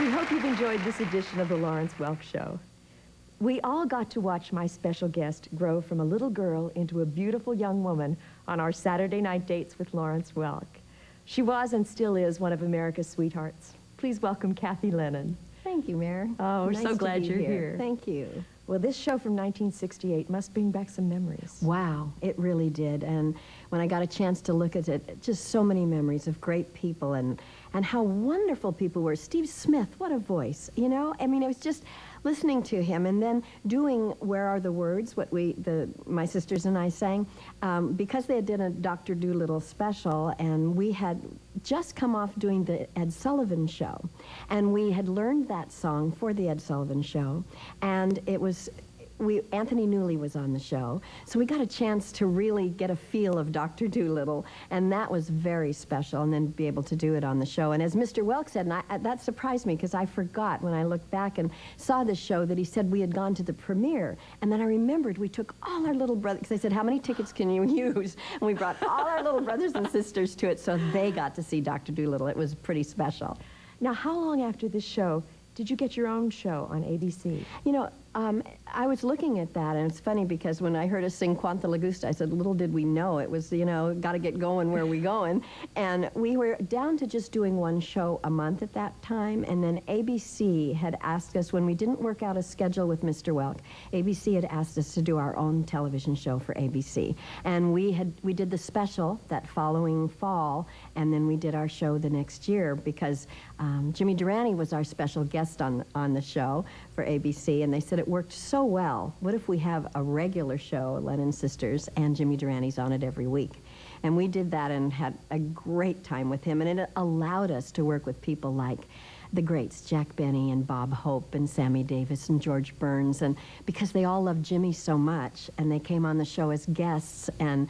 We hope you've enjoyed this edition of the Lawrence Welk Show. We all got to watch my special guest grow from a little girl into a beautiful young woman on our Saturday night dates with Lawrence Welk. She was and still is one of America's sweethearts. Please welcome Kathy Lennon. Thank you, Mary. Oh, we're nice so glad you're here. here. Thank you. Well, this show from 1968 must bring back some memories. Wow, it really did. And when I got a chance to look at it, just so many memories of great people and how wonderful people were. Steve Smith, what a voice, you know? I mean, it was just listening to him and then doing Where Are the Words, what my sisters and I sang, because they did a Dr. Dolittle special, and we had just come off doing the Ed Sullivan Show. And we had learned that song for the Ed Sullivan Show, and it was... Anthony Newley was on the show, so we got a chance to really get a feel of Dr. Dolittle, and that was very special, and then be able to do it on the show. And as Mr. Welk said, and that surprised me, because I forgot when I looked back and saw the show that he said we had gone to the premiere, and then I remembered we took all our little brothers, because I said, how many tickets can you use? And we brought all our little brothers and sisters to it, so they got to see Dr. Dolittle. It was pretty special. Now, how long after this show did you get your own show on ABC? You know, I was looking at that, and it's funny because when I heard us sing Quanta La Gusta, I said, little did we know it was, you know, got to get going, where we going? And we were down to just doing one show a month at that time, and then ABC had asked us, when we didn't work out a schedule with Mr. Welk, ABC had asked us to do our own television show for ABC. And we did the special that following fall, and then we did our show the next year, because Jimmy Durante was our special guest on the show for ABC, and they said it worked so well. What if we have a regular show, Lennon Sisters, and Jimmy Durante's on it every week? And we did that and had a great time with him, and it allowed us to work with people like the greats, Jack Benny and Bob Hope and Sammy Davis and George Burns, and because they all loved Jimmy so much, and they came on the show as guests, and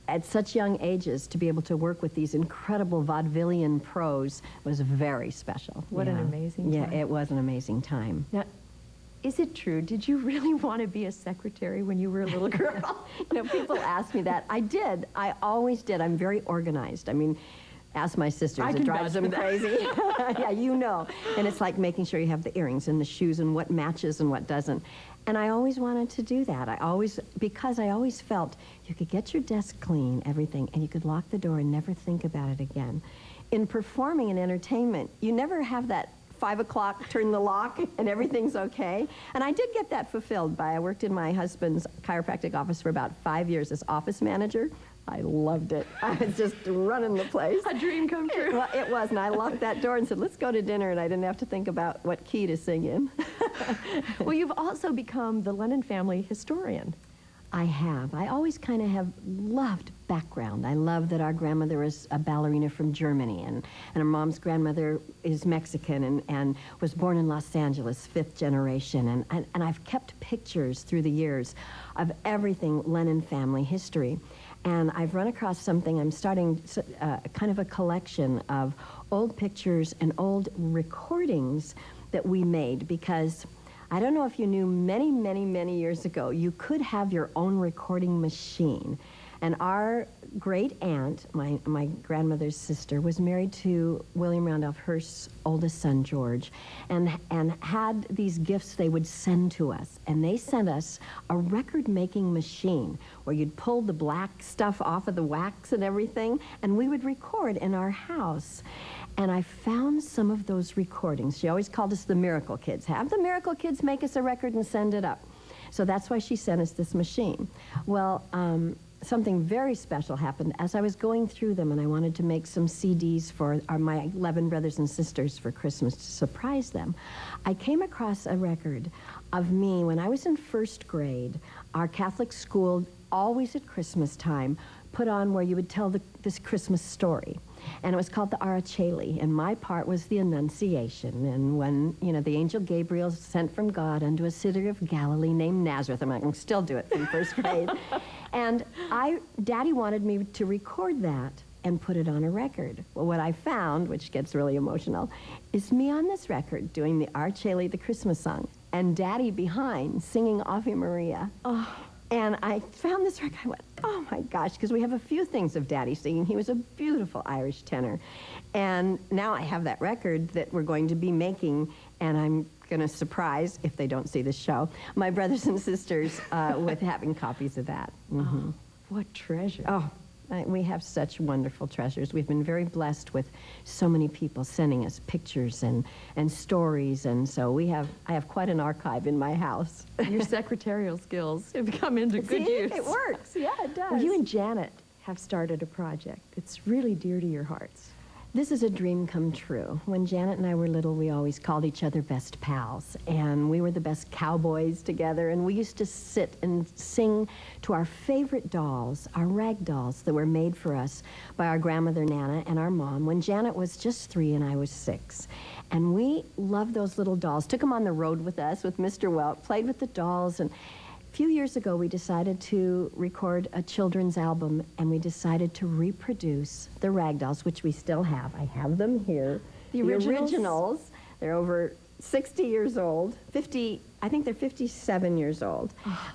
at such young ages, to be able to work with these incredible vaudevillian pros was very special. What an amazing time. Yeah, it was an amazing time. Now, is it true? Did you really want to be a secretary when you were a little girl? You know, people ask me that. I did. I always did. I'm very organized. I mean, ask my sisters. It drives them crazy. Yeah, you know. And it's like making sure you have the earrings and the shoes and what matches and what doesn't. And I always wanted to do that. Because I always felt you could get your desk clean, everything, and you could lock the door and never think about it again. In performing and entertainment, you never have that 5 o'clock, turn the lock, and everything's okay. And I did get that fulfilled I worked in my husband's chiropractic office for about 5 years as office manager. I loved it. I was just running the place. A dream come true. Well, it was, and I locked that door and said, let's go to dinner, and I didn't have to think about what key to sing in. Well, you've also become the Lennon family historian. I have. I always kind of have loved background. I love that our grandmother was a ballerina from Germany, and her mom's grandmother is Mexican and was born in Los Angeles, 5th generation. And I've kept pictures through the years of everything Lennon family history. And I've run across something, I'm starting kind of a collection of old pictures and old recordings that we made, because I don't know if you knew, many, many, many years ago, you could have your own recording machine. And our great aunt, my grandmother's sister, was married to William Randolph Hearst's oldest son, George, and had these gifts they would send to us. And they sent us a record-making machine where you'd pull the black stuff off of the wax and everything, and we would record in our house. And I found some of those recordings. She always called us the Miracle Kids. Have the Miracle Kids make us a record and send it up. So that's why she sent us this machine. Well, something very special happened as I was going through them, and I wanted to make some CDs for my 11 brothers and sisters for Christmas to surprise them. I came across a record of me when I was in 1st grade. Our Catholic school, always at Christmas time, put on where you would tell this Christmas story. And it was called the Araceli, and my part was the Annunciation. And when, you know, the angel Gabriel sent from God unto a city of Galilee named Nazareth, I can still do it from 1st grade. And Daddy wanted me to record that and put it on a record. Well, what I found, which gets really emotional, is me on this record doing the Araceli, the Christmas song, and Daddy behind singing Ave Maria. Oh. And I found this record, I went, Oh my gosh, because we have a few things of Daddy singing. He was a beautiful Irish tenor. And now I have that record that we're going to be making, and I'm going to surprise, if they don't see the show, my brothers and sisters with having copies of that. Mm-hmm. Oh, what treasure. Oh, we have such wonderful treasures. We've been very blessed with so many people sending us pictures and stories, and so I have quite an archive in my house. Your secretarial skills have come into good use. It works. Yeah, it does. Well, you and Janet have started a project that's really dear to your hearts. This is a dream come true. When Janet and I were little, we always called each other best pals, and we were the best cowboys together, and we used to sit and sing to our favorite dolls, our rag dolls that were made for us by our grandmother Nana and our mom when Janet was just 3 and I was 6. And we loved those little dolls, took them on the road with us with Mr. Welk, played with the dolls, and a few years ago, we decided to record a children's album, and we decided to reproduce the Ragdolls, which we still have. I have them here. The originals? They're over 60 years old, 50, I think they're 57 years old,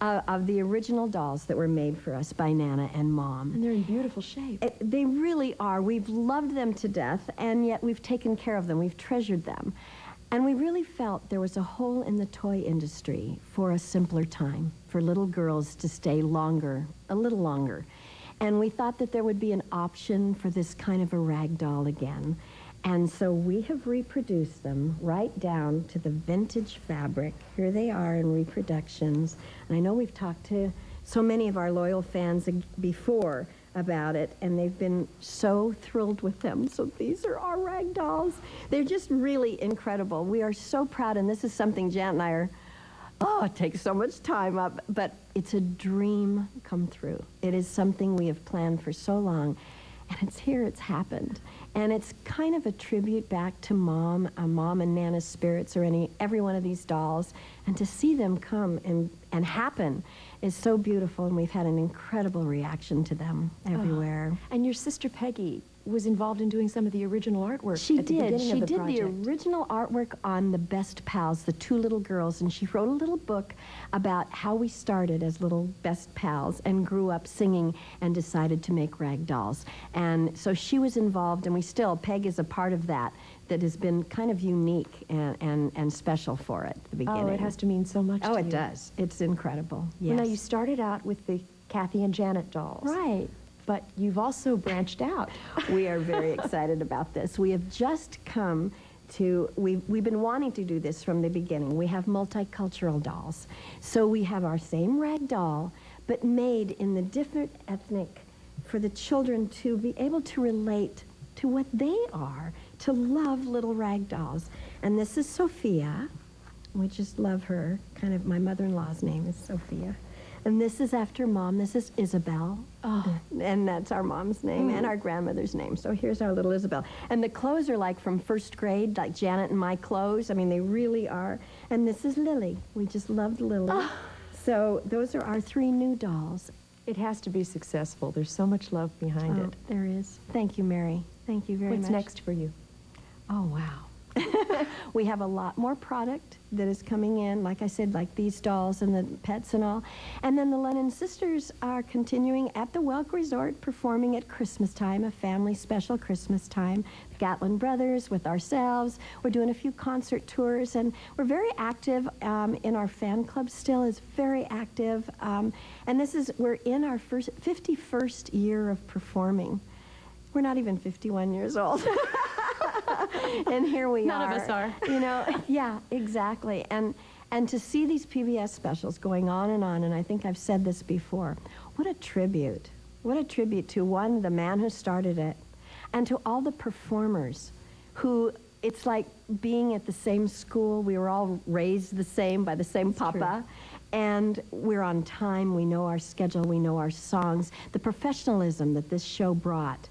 of the original dolls that were made for us by Nana and Mom. And they're in beautiful shape. They really are. We've loved them to death, and yet we've taken care of them. We've treasured them. And we really felt there was a hole in the toy industry for a simpler time, for little girls to stay longer, a little longer. And we thought that there would be an option for this kind of a rag doll again. And so we have reproduced them right down to the vintage fabric. Here they are in reproductions. And I know we've talked to so many of our loyal fans before about it, and they've been so thrilled with them. So these are our rag dolls. They're just really incredible. We are so proud, and this is something Janet and I are, it takes so much time up, but it's a dream come true. It is something we have planned for so long, and it's here, it's happened. And it's kind of a tribute back to Mom and Nana's spirits, or every one of these dolls, and to see them come and happen is so beautiful, and we've had an incredible reaction to them everywhere. And your sister Peggy was involved in doing some of the original artwork. She at the did. beginning She of the did project. the original artwork on the best pals, the 2 little girls, and she wrote a little book about how we started as little best pals and grew up singing and decided to make rag dolls. And so she was involved, and Peg is a part of that has been kind of unique and special for it at the beginning. Oh, it has to mean so much to you. Oh, it does. It's incredible. Yes. Well, now, you started out with the Kathy and Janet dolls. Right. But you've also branched out. We are very excited about this. We have just come to, we've been wanting to do this from the beginning. We have multicultural dolls. So we have our same rag doll, but made in the different ethnic, for the children to be able to relate to what they are, to love little rag dolls. And this is Sophia. We just love her. Kind of, my mother-in-law's name is Sophia. And this is after Mom. This is Isabel. Oh. And that's our mom's name and our grandmother's name. So here's our little Isabel. And the clothes are like from first grade, like Janet and my clothes. I mean, they really are. And this is Lily. We just loved Lily. Oh. So those are our 3 new dolls. It has to be successful. There's so much love behind it. There is. Thank you, Mary. Thank you very much. What's next for you? Oh, wow. We have a lot more product that is coming in, like I said, like these dolls and the pets and all. And then the Lennon sisters are continuing at the Welk Resort, performing at Christmas time, a family special Christmas time. The Gatlin Brothers with ourselves. We're doing a few concert tours, and we're very active in our fan club still, is very active. And we're in our 51st year of performing. We're not even 51 years old. And here we are. None of us are. You know, yeah, exactly. And to see these PBS specials going on, and I think I've said this before, what a tribute. What a tribute to, one, the man who started it, and to all the performers who, it's like being at the same school. We were all raised the same by the same papa. And we're on time. We know our schedule. We know our songs. The professionalism that this show brought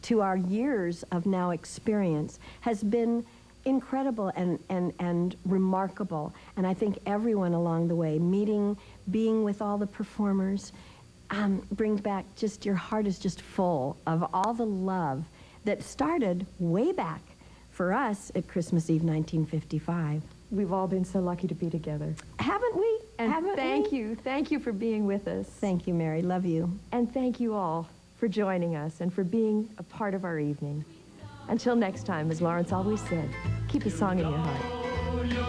to our years of now experience has been incredible and remarkable. And I think everyone along the way, being with all the performers, brings back just, your heart is just full of all the love that started way back for us at Christmas Eve 1955. We've all been so lucky to be together. Haven't we? And Haven't thank we? you. Thank you for being with us. Thank you, Mary. Love you. And thank you all for joining us and for being a part of our evening. Until next time, as Lawrence always said, keep a song in your heart.